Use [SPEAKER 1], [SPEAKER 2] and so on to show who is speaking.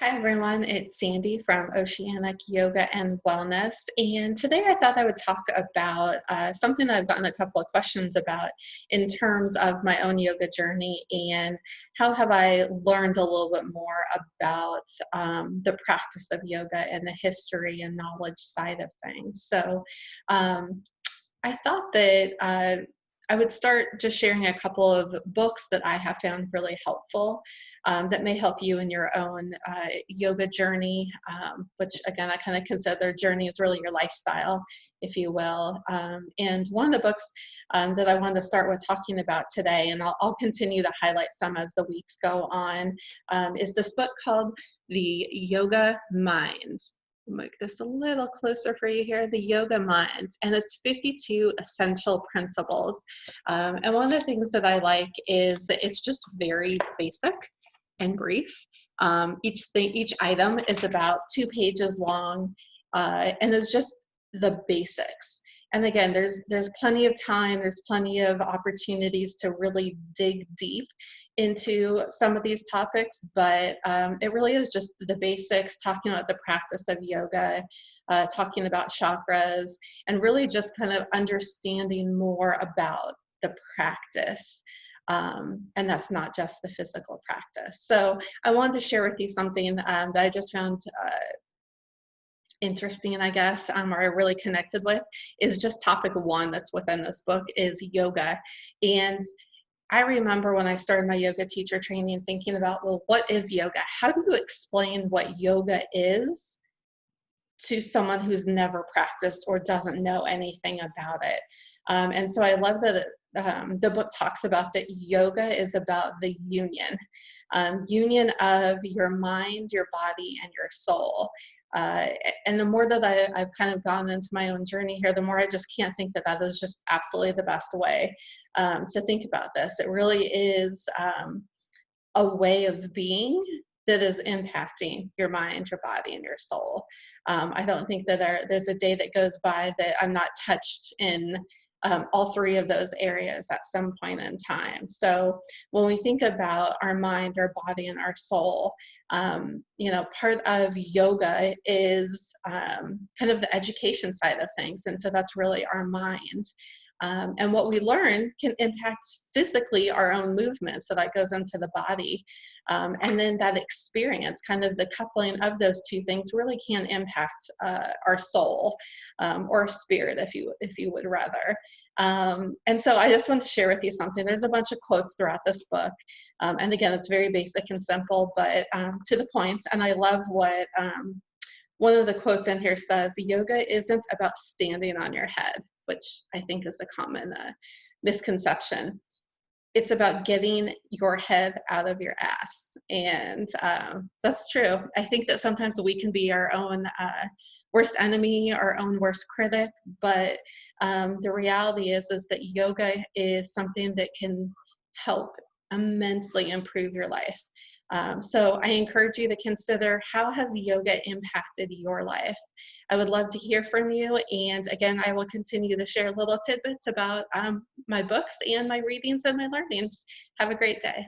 [SPEAKER 1] Hi everyone, it's Sandy from Oceanic Yoga and Wellness, and today I thought I would talk about something that I've gotten a couple of questions about in terms of my own yoga journey and how have I learned a little bit more about the practice of yoga and the history and knowledge side of things. Um, I thought that I would start just sharing a couple of books that I have found really helpful that may help you in your own yoga journey, which again, I kind of consider journey is really your lifestyle, if you will. And one of the books that I wanted to start with talking about today, and I'll continue to highlight some as the weeks go on, is this book called The Yoga Mind. Make this a little closer for you here, the Yoga Mind, and it's 52 essential principles. And one of the things that I like is that it's just very basic and brief. Each item is about 2 pages long, and it's just the basics. And again, there's plenty of time, there's plenty of opportunities to really dig deep into some of these topics, but it really is just the basics, talking about the practice of yoga, talking about chakras, and really just kind of understanding more about the practice. And that's not just the physical practice. So I wanted to share with you something that I just found interesting, I guess, or I really connected with, is just topic one that's within this book is yoga. And I remember when I started my yoga teacher training thinking about, well, what is yoga? How do you explain what yoga is to someone who's never practiced or doesn't know anything about it? And so I love that the book talks about that yoga is about the union of your mind, your body, and your soul. Uh, and the more that I've kind of gone into my own journey here, the more I just can't think that that is just absolutely the best way to think about this. It really is a way of being that is impacting your mind, your body, and your soul. I don't think that there's a day that goes by that I'm not touched in all three of those areas at some point in time. So when we think about our mind, our body, and our soul, part of yoga is kind of the education side of things. And so that's really our mind. And what we learn can impact physically our own movement. So that goes into the body. And then that experience, kind of the coupling of those two things, really can impact our soul or spirit, if you would rather. And so I just want to share with you something. There's a bunch of quotes throughout this book. And again, it's very basic and simple, but to the point. And I love what one of the quotes in here says, yoga isn't about standing on your head, which I think is a common misconception. It's about getting your head out of your ass. And that's true. I think that sometimes we can be our own worst enemy, our own worst critic, but the reality is that yoga is something that can help immensely improve your life. So I encourage you to consider, how has yoga impacted your life? I would love to hear from you. And again, I will continue to share little tidbits about my books and my readings and my learnings. Have a great day.